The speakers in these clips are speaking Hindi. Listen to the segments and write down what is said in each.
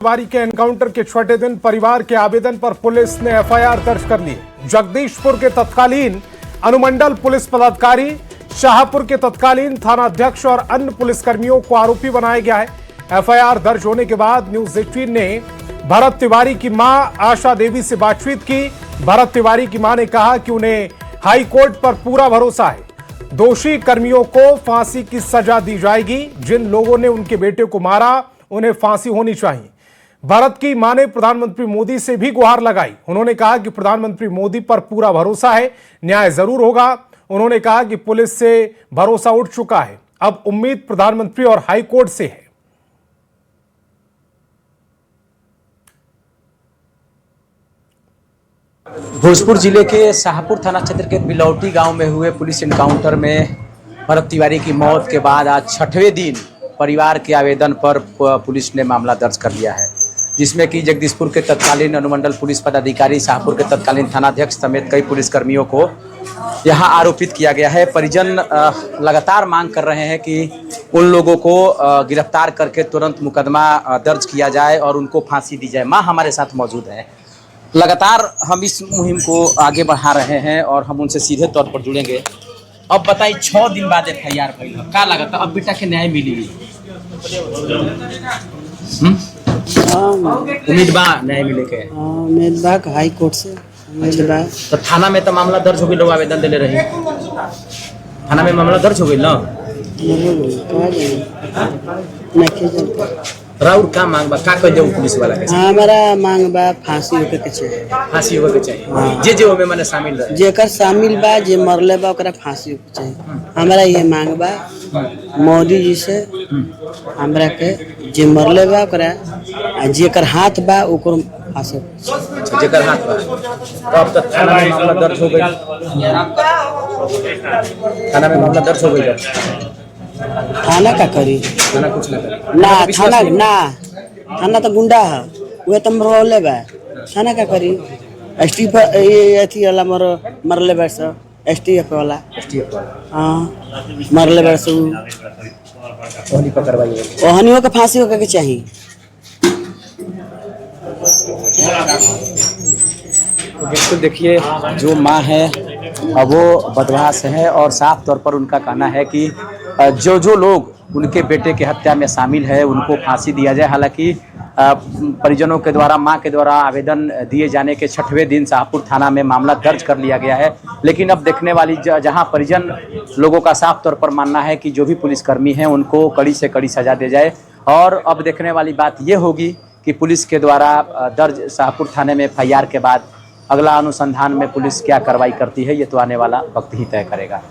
तिवारी के एनकाउंटर के छठे दिन परिवार के आवेदन पर पुलिस ने एफआईआर दर्ज कर ली। जगदीशपुर के तत्कालीन अनुमंडल पुलिस पदाधिकारी, शाहपुर के तत्कालीन थाना अध्यक्ष और अन्य पुलिसकर्मियों को आरोपी बनाया गया है। एफआईआर दर्ज होने के बाद न्यूज 18 ने भरत तिवारी की मां आशा देवी से बातचीत की। भरत तिवारी की मां ने कहा कि उन्हें हाई कोर्ट पर पूरा भरोसा है, दोषी कर्मियों को फांसी की सजा दी जाएगी। जिन लोगों ने उनके बेटे को मारा उन्हें फांसी होनी चाहिए। भरत की मां ने प्रधानमंत्री मोदी से भी गुहार लगाई। उन्होंने कहा कि प्रधानमंत्री मोदी पर पूरा भरोसा है, न्याय जरूर होगा। उन्होंने कहा कि पुलिस से भरोसा उठ चुका है, अब उम्मीद प्रधानमंत्री और हाई कोर्ट से है। भोजपुर जिले के शाहपुर थाना क्षेत्र के बिलौटी गांव में हुए पुलिस एनकाउंटर में भरत तिवारी की मौत के बाद आज छठवें दिन परिवार के आवेदन पर पुलिस ने मामला दर्ज कर लिया है, जिसमें कि जगदीशपुर के तत्कालीन अनुमंडल पुलिस पदाधिकारी, शाहपुर के तत्कालीन थानाध्यक्ष समेत कई पुलिसकर्मियों को यहां आरोपित किया गया है। परिजन लगातार मांग कर रहे हैं कि उन लोगों को गिरफ्तार करके तुरंत मुकदमा दर्ज किया जाए और उनको फांसी दी जाए। मां हमारे साथ मौजूद है। लगातार हम इस मुहिम को आगे बढ़ा रहे हैं और हम उनसे सीधे तौर पर जुड़ेंगे। अब बताइए, 6 दिन बाद एफआईआर भइल है, का लगता अब बेटा के न्याय मिली? उम्मीद बा न्याय मिले के? उम्मीद बा हाई कोर्ट से उम्मीद बा। तो थाना में तो मामला दर्ज हो गई, लोग आवेदन दिले रही, थाना में मामला दर्ज हो गई ना? राउर का मांग बा, का कह जाऊ पुलिस वाला के? हमारा मांग बा फांसी होके के चाहिए। फांसी होके के चाहिए। जे जे ओमे माने शामिल रहे, जेकर शामिल बा, जे मरले बा ओकरा फांसी होके चाहिए। हमारा ये मांग बा मोदी जी से, हमरा के जे मरले बा ओकरा आ जेकर हाथ बा ओकर फांसी। जेकर हाथ बा तो अब तक थाना में मामला दर्ज हो गई, थाना में मामला दर्ज हो गई। थाना का करी? थाना कुछ ना करे ना, थाना ना, थाना तो गुंडा है, वह तो मरले बा। थाना का करी? एसटी पर ये वाला मरले बा सब, एसटीएफ वाला। हाँ, मरले बा सब, ओहनी पर कार्रवाई हो। ओहनियों का फांसी होके के चाहिए। तो बिल्कुल देखिए, जो माँ है वो बदमाश है और साफ तौर पर उनका कहना है कि जो लोग उनके बेटे के हत्या में शामिल है उनको फांसी दिया जाए। हालांकि परिजनों के द्वारा, मां के द्वारा आवेदन दिए जाने के छठवें दिन शाहपुर थाना में मामला दर्ज कर लिया गया है। लेकिन अब देखने वाली जहां परिजन लोगों का साफ तौर पर मानना है कि जो भी पुलिसकर्मी हैं उनको कड़ी से कड़ी सजा दी जाए। और अब देखने वाली बात ये होगी कि पुलिस के द्वारा दर्ज शाहपुर थाने में एफआईआर के बाद अगला अनुसंधान में पुलिस क्या कार्रवाई करती है, ये तो आने वाला वक्त ही तय करेगा।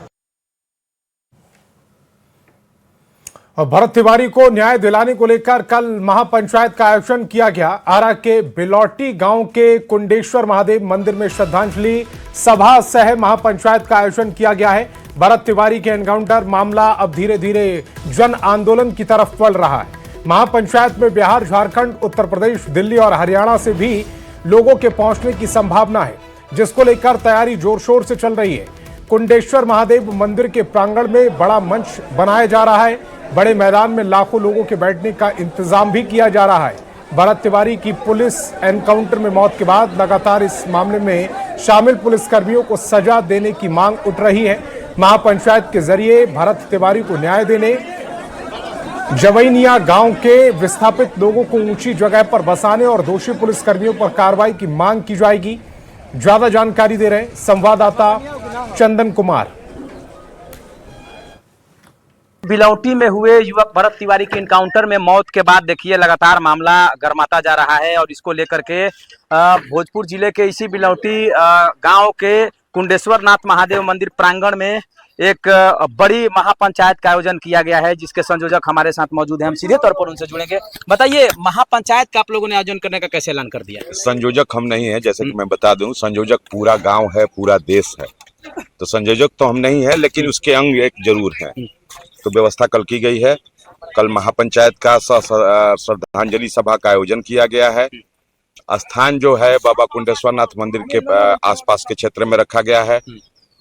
भरत तिवारी को न्याय दिलाने को लेकर कल महापंचायत का आयोजन किया गया। आरा के बिलौटी गांव के कुंडेश्वर महादेव मंदिर में श्रद्धांजलि सभा सह महापंचायत का आयोजन किया गया है। भरत तिवारी के एनकाउंटर मामला अब धीरे धीरे जन आंदोलन की तरफ बढ़ रहा है। महापंचायत में बिहार, झारखंड, उत्तर प्रदेश, दिल्ली और हरियाणा से भी लोगों के पहुंचने की संभावना है, जिसको लेकर तैयारी जोर शोर से चल रही है। कुंडेश्वर महादेव मंदिर के प्रांगण में बड़ा मंच बनाया जा रहा है। बड़े मैदान में लाखों लोगों के बैठने का इंतजाम भी किया जा रहा है। भरत तिवारी की पुलिस एनकाउंटर में मौत के बाद लगातार इस मामले में शामिल पुलिसकर्मियों को सजा देने की मांग उठ रही है। महापंचायत के जरिए भरत तिवारी को न्याय देने, जवैनिया गांव के विस्थापित लोगों को ऊंची जगह पर बसाने और दोषी पुलिसकर्मियों पर कार्रवाई की मांग की जाएगी। ज्यादा जानकारी दे रहे हैं संवाददाता चंदन कुमार। बिलौटी में हुए युवक भरत तिवारी के एनकाउंटर में मौत के बाद देखिए लगातार मामला गर्माता जा रहा है और इसको लेकर के भोजपुर जिले के इसी बिलौटी गांव के कुंडेश्वर नाथ महादेव मंदिर प्रांगण में एक बड़ी महापंचायत का आयोजन किया गया है, जिसके संयोजक हमारे साथ मौजूद हैं। हम सीधे तौर पर उनसे जुड़ेंगे। बताइए, महापंचायत का आप लोगों ने आयोजन करने का कैसे ऐलान कर दिया? संयोजक हम नहीं है, जैसे कि मैं बता दूं, संयोजक पूरा गांव है, पूरा देश है। तो संयोजक तो हम नहीं है, लेकिन उसके अंग एक जरूर है। तो व्यवस्था कल की गई है। कल महापंचायत का श्रद्धांजलि सभा का आयोजन किया गया है। स्थान जो है बाबा कुंडेश्वर नाथ मंदिर के आसपास के क्षेत्र में रखा गया है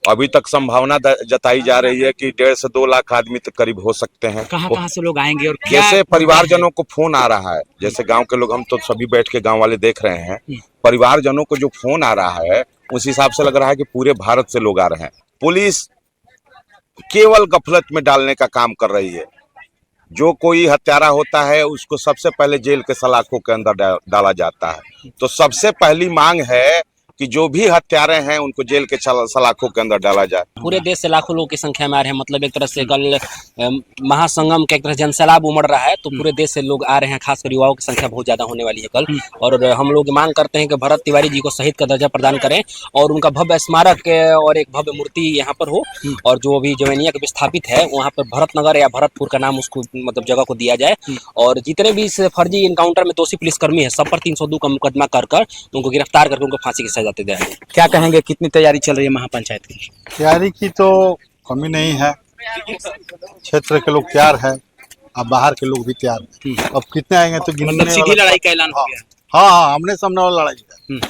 अभी तक संभावना जताई जा रही है कि 1.5 से 2 लाख आदमी तक करीब हो सकते हैं। कहाँ से लोग आएंगे और क्या जैसे परिवारजनों को फोन आ रहा है, जैसे गांव के लोग, हम तो सभी बैठ के गांव वाले देख रहे हैं, परिवारजनों को जो फोन आ रहा है उस हिसाब से लग रहा है कि पूरे भारत से लोग आ रहे हैं। पुलिस केवल गफलत में डालने का काम कर रही है। जो कोई हत्यारा होता है उसको सबसे पहले जेल के सलाखों के अंदर डाला जाता है। तो सबसे पहली मांग है कि जो भी हत्यारे हैं उनको जेल के सलाखों के अंदर डाला जाए। पूरे देश से लाखों लोगों की संख्या में आ रहे हैं, मतलब एक तरह से कल महासंगम का एक तरह जनसैलाब उमड़ रहा है, तो पूरे देश से लोग आ रहे हैं, खासकर युवाओं की संख्या बहुत ज्यादा होने वाली है कल। और हम लोग मांग करते हैं कि भरत तिवारी जी को शहीद का दर्जा प्रदान करें और उनका भव्य स्मारक और एक भव्य मूर्ति यहाँ पर हो, और जो अभी जवैनिया के विस्थापित है वहाँ पर भरतनगर या भरतपुर का नाम उसको मतलब जगह को दिया जाए। और जितने भी इस फर्जी इनकाउंटर में दोषी पुलिसकर्मी है सब पर 302 का मुकदमा कर उनको गिरफ्तार करके उनको फांसी की सजा दे दिया है। क्या कहेंगे, कितनी तैयारी चल रही है महापंचायत की? तैयारी की तो कमी नहीं है, क्षेत्र के लोग तैयार है, अब बाहर के लोग भी तैयार है। अब कितने आएंगे तो मतलब सीधी लड़ाई का ऐलान हो गया? हाँ, हमने सामने वाला लड़ाई है।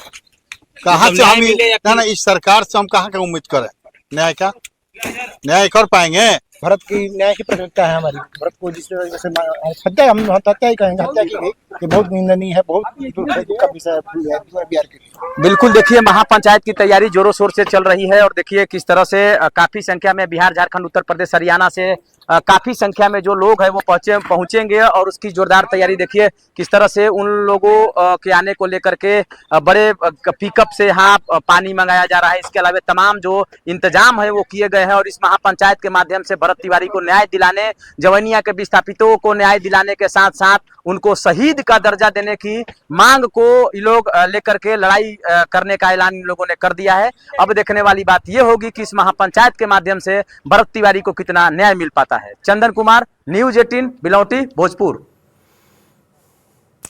कहाँ से हम ना इस सरकार से हम कहाँ का उम्मीद करें? न्याय कर पाएंगे? भारत की न्याय की प्राथमिकता है हमारी। भारत को जिस जैसे हत्या, हम हत्या ही कहेंगे, हत्या की गई, ये बहुत निंदनीय है, बहुत दुख का विषय है बिहार के लिए। बिल्कुल, देखिए महापंचायत की तैयारी जोरों शोर से चल रही है और देखिए किस तरह से काफी संख्या में बिहार, झारखंड, उत्तर प्रदेश, हरियाणा से काफी संख्या में जो लोग हैं वो पहुंचेंगे और उसकी जोरदार तैयारी देखिए किस तरह से उन लोगों के आने को लेकर के बड़े पिकअप से यहाँ पानी मंगाया जा रहा है। इसके अलावा तमाम जो इंतजाम है वो किए गए हैं और इस महापंचायत के माध्यम से भरत तिवारी को न्याय दिलाने, जवैनिया के विस्थापितों को न्याय दिलाने के साथ साथ उनको शहीद का दर्जा देने की मांग को ये लोग लेकर के लड़ाई करने का ऐलान इन लोगों ने कर दिया है। अब देखने वाली बात ये होगी कि इस महापंचायत के माध्यम से भरत तिवारी को कितना न्याय मिल पाता है। चंदन कुमार, न्यूज़ 18, बिलौटी, भोजपुर।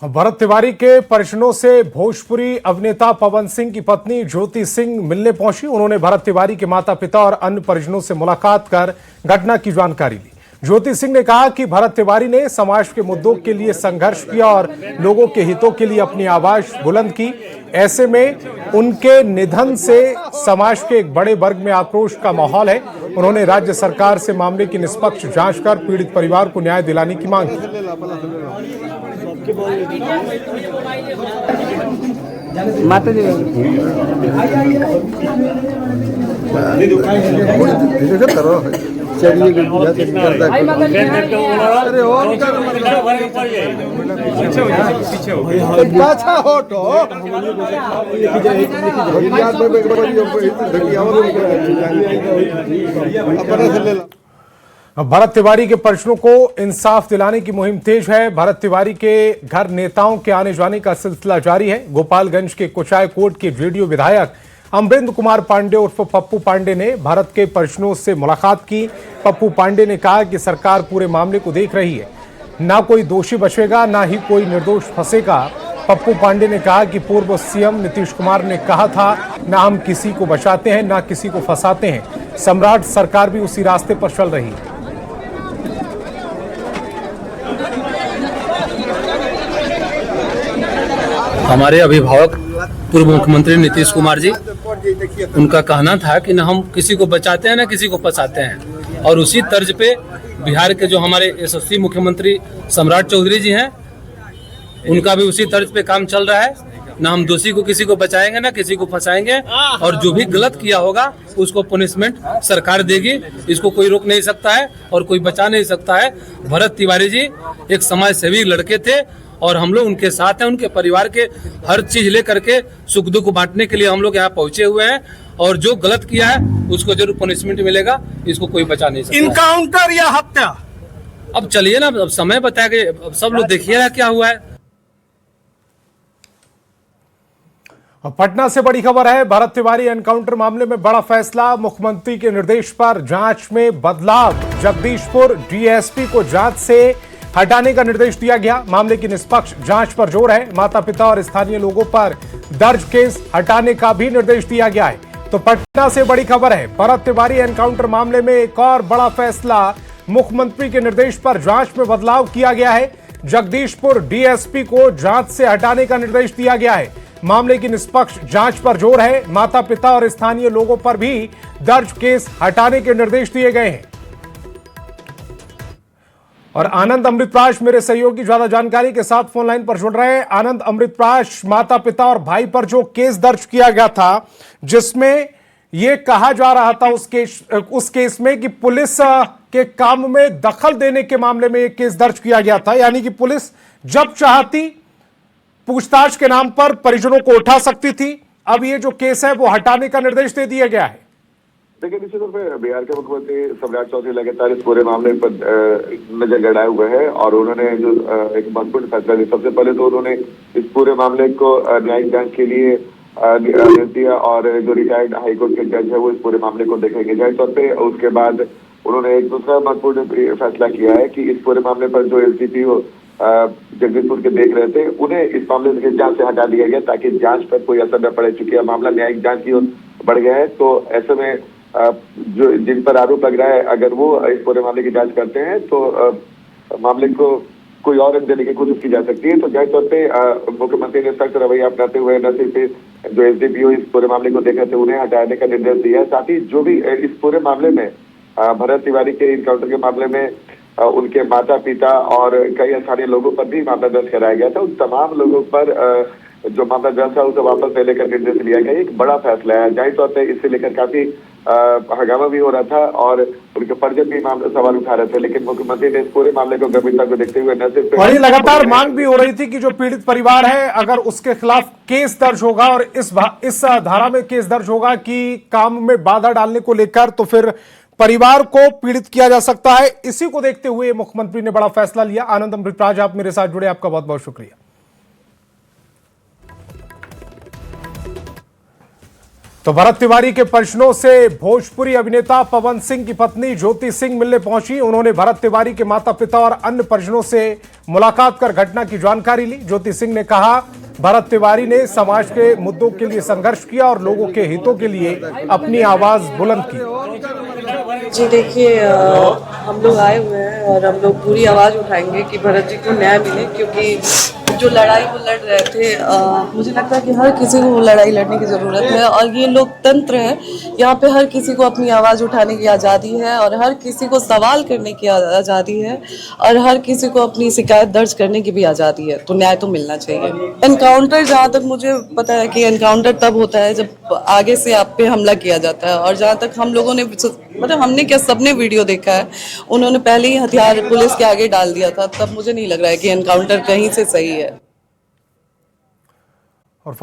भरत तिवारी के परिजनों से भोजपुरी अभिनेता पवन सिंह की पत्नी ज्योति सिंह मिलने पहुंची। उन्होंने भरत तिवारी के माता पिता और अन्य परिजनों से मुलाकात कर घटना की जानकारी ली। ज्योति सिंह ने कहा कि भरत तिवारी ने समाज के मुद्दों के लिए संघर्ष किया और लोगों के हितों के लिए अपनी आवाज बुलंद की। ऐसे में उनके निधन से समाज के एक बड़े वर्ग में आक्रोश का माहौल है। उन्होंने राज्य सरकार से मामले की निष्पक्ष जांच कर पीड़ित परिवार को न्याय दिलाने की मांग की। भरत तिवारी के परिजनों को इंसाफ दिलाने की मुहिम तेज है। भरत तिवारी के घर नेताओं के आने जाने का सिलसिला जारी है। गोपालगंज के कुचायकोट के जेडीयू विधायक अमरेंद्र कुमार पांडे उर्फ पप्पू पांडे ने भरत के परिजनों से मुलाकात की। पप्पू पांडे ने कहा कि सरकार पूरे मामले को देख रही है, ना कोई दोषी बचेगा ना ही कोई निर्दोष फंसेगा। पप्पू पांडे ने कहा कि पूर्व सीएम नीतीश कुमार ने कहा था, ना हम किसी को बचाते हैं ना किसी को फंसाते हैं। सम्राट सरकार भी उसी रास्ते पर चल रही है। हमारे अभिभावक पूर्व मुख्यमंत्री नीतीश कुमार जी, उनका कहना था कि न हम किसी को बचाते हैं न किसी को फंसाते हैं, और उसी तर्ज पे बिहार के जो हमारे यशस्वी मुख्यमंत्री सम्राट चौधरी जी हैं, उनका भी उसी तर्ज पे काम चल रहा है। न हम दोषी को किसी को बचाएंगे न किसी को फंसाएंगे, और जो भी गलत किया होगा उसको पनिशमेंट सरकार देगी। इसको कोई रोक नहीं सकता है और कोई बचा नहीं सकता है। भरत तिवारी जी एक समाज सेवी लड़के थे और हम लोग उनके साथ हैं। उनके परिवार के हर चीज लेकर के सुख दुख बांटने के लिए हम लोग यहाँ पहुंचे हुए हैं, और जो गलत किया है उसको जरूर पनिशमेंट मिलेगा। इसको कोई बचा नहीं सकता। इनकाउंटर या हत्या, अब चलिए ना, अब समय बताएगा, अब सब लोग देखिए ना क्या हुआ है। पटना से बड़ी खबर है। भरत तिवारी एनकाउंटर मामले में बड़ा फैसला। मुख्यमंत्री के निर्देश पर जांच में बदलाव। जगदीशपुर डीएसपी को जांच से हटाने का निर्देश दिया गया। मामले की निष्पक्ष जांच पर जोर है। माता पिता और स्थानीय लोगों पर दर्ज केस हटाने का भी निर्देश दिया गया है। तो पटना से बड़ी खबर है। भरत तिवारी एनकाउंटर मामले में एक और बड़ा फैसला। मुख्यमंत्री के निर्देश पर जांच में बदलाव किया गया है। जगदीशपुर डीएसपी को जांच से हटाने का निर्देश दिया गया है। मामले की निष्पक्ष जांच पर जोर है। माता पिता और स्थानीय लोगों पर भी दर्ज केस हटाने के निर्देश दिए गए हैं। और आनंद अमृतप्राश मेरे सहयोगी ज्यादा जानकारी के साथ फोन लाइन पर जुड़ रहे हैं। आनंद अमृतप्राश, माता पिता और भाई पर जो केस दर्ज किया गया था, जिसमें यह कहा जा रहा था उस केस में कि पुलिस के काम में दखल देने के मामले में यह केस दर्ज किया गया था, यानी कि पुलिस जब चाहती पूछताछ के नाम पर परिजनों को उठा सकती थी। अब ये जो केस है वो हटाने का निर्देश दे दिया गया है। देखिए, निश्चित रूप से बिहार के मुख्यमंत्री सम्राट चौधरी लगातार इस पूरे मामले पर नजर गड़ाए हुए हैं और उन्होंने जो एक महत्वपूर्ण फैसला लिया। सबसे पहले तो उन्होंने इस पूरे मामले को न्यायिक जांच के लिए निर्देश दिया और जो रिटायर्ड हाईकोर्ट के जज है वो इस पूरे मामले को देखेंगे जांच तौर पे। उसके बाद उन्होंने एक दूसरा महत्वपूर्ण फैसला किया है कि इस पूरे मामले पर जो एसडीपीओ जगदीशपुर के देख रहे थे, उन्हें इस मामले से जांच से हटा दिया गया ताकि जांच पर कोई असर न पड़े। चूंकि मामला न्यायिक जांच की ओर बढ़ गया है, तो ऐसे में जो जिन पर आरोप लग रहा है, अगर वो इस पूरे मामले की जांच करते हैं तो मामले को कोई और रंग देने की कोशिश की जा सकती है। तो जाहिर तौर पे मुख्यमंत्री ने सख्त रवैया अपनाते हुए न सिर्फ जो एसडीपीओ इस पूरे मामले को देख रहे थे उन्हें हटाने का निर्देश दिया है, साथ ही जो भी इस पूरे मामले में भरत तिवारी के इनकाउंटर के मामले में उनके माता पिता और कई स्थानीय लोगों पर भी मामला दर्ज कराया गया था। उन तमाम लोगों पर जो मामला दर्ज था उसे वापस लेने का निर्देश लिया गया। एक बड़ा फैसला है। जाहिर तौर पर इससे लेकर काफी हंगामा भी हो रहा था और उनके परिजन भी मामला सवाल उठा रहे थे, लेकिन मुख्यमंत्री ने इस पूरे मामले को गंभीरता को देखते हुए न सिर्फ और ये लगातार मांग भी हो रही थी कि जो पीड़ित परिवार है, अगर उसके खिलाफ केस दर्ज होगा और इस धारा में केस दर्ज होगा कि काम में बाधा डालने को लेकर, तो फिर परिवार को पीड़ित किया जा सकता है। इसी को देखते हुए मुख्यमंत्री ने बड़ा फैसला लिया। आनंद अमृतराज, आप मेरे साथ जुड़े, आपका बहुत बहुत शुक्रिया। तो भरत तिवारी के परिजनों से भोजपुरी अभिनेता पवन सिंह की पत्नी ज्योति सिंह मिलने पहुंची। उन्होंने भरत तिवारी के माता पिता और अन्य परिजनों से मुलाकात कर घटना की जानकारी ली। ज्योति सिंह ने कहा, भरत तिवारी ने समाज के मुद्दों के लिए संघर्ष किया और लोगों के हितों के लिए अपनी आवाज बुलंद की। जी देखिए, हम लोग आए हुए हैं और हम लोग पूरी आवाज उठाएंगे कि भरत जी को न्याय मिले, क्योंकि जो लड़ाई वो लड़ रहे थे, मुझे लगता है कि हर किसी को वो लड़ाई लड़ने की ज़रूरत है और ये लोकतंत्र है। यहाँ पे हर किसी को अपनी आवाज़ उठाने की आज़ादी है और हर किसी को सवाल करने की आज़ादी है और हर किसी को अपनी शिकायत दर्ज करने की भी आज़ादी है। तो न्याय तो मिलना चाहिए। एनकाउंटर, जहाँ तक मुझे पता है कि एनकाउंटर तब होता है जब आगे से आप पे हमला किया जाता है, और जहाँ तक हम लोगों ने, मतलब हमने क्या, सबने वीडियो देखा है, उन्होंने पहले ही हथियार पुलिस के आगे डाल दिया था। तब मुझे नहीं लग रहा है कि एनकाउंटर कहीं से सही है। और